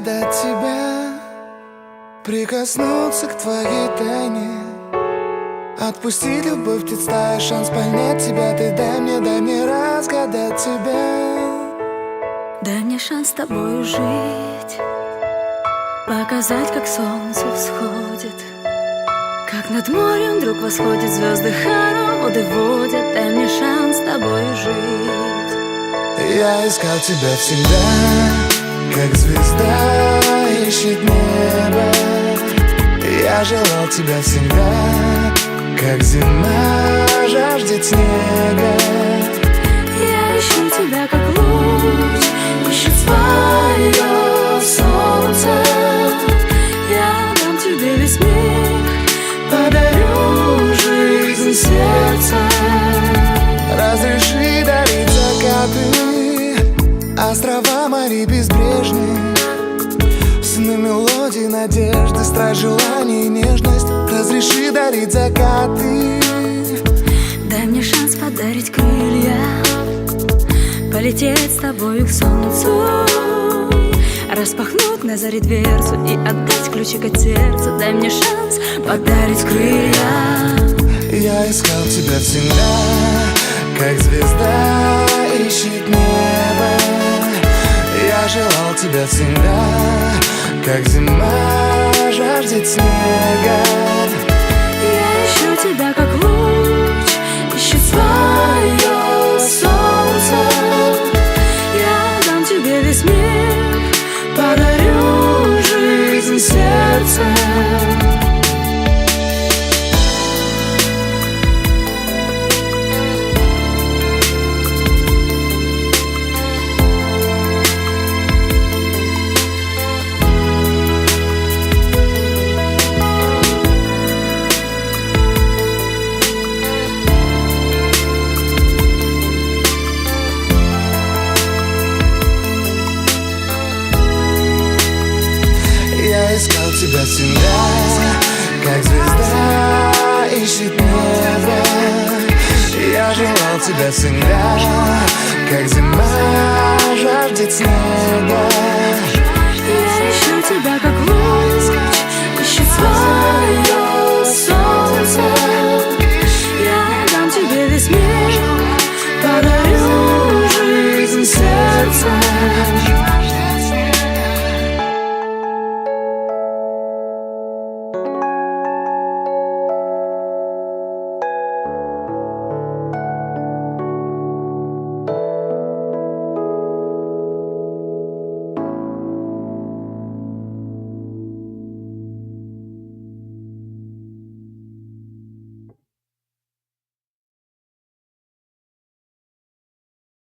разгадать тебя, прикоснуться к твоей тайне, отпусти любовь, представь шанс понять тебя. Ты дай мне разгадать тебя. Дай мне шанс с тобою жить, показать, как солнце всходит, как над морем вдруг восходит, звезды хороводы водят. Дай мне шанс с тобою жить. Я искал тебя всегда, как звезда ищет небо. Я желал тебя всегда, как зима жаждет снега. Я ищу тебя, как луч ищет свое солнце. Я дам тебе весь мир, подарю жизнь сердца. Разреши дарить закаты, острова, моря безбрежные, сны, мелодии, надежды, страсть, желание и нежность. Разреши дарить закаты. Дай мне шанс подарить крылья, полететь с тобою к солнцу, распахнуть на заре дверцу и отдать ключик от сердца. Дай мне шанс подарить крылья. Я искал тебя всегда, как звезда ищет небо. Я желал тебя всегда, как зима жаждет снега. Я ищу тебя, как луч ищет свое солнце. Я дам тебе весь мир, подарю жизнь сердца. Я искал тебя всегда, как звезда ищет небо. Я желал тебя всегда, как зима жаждет снега.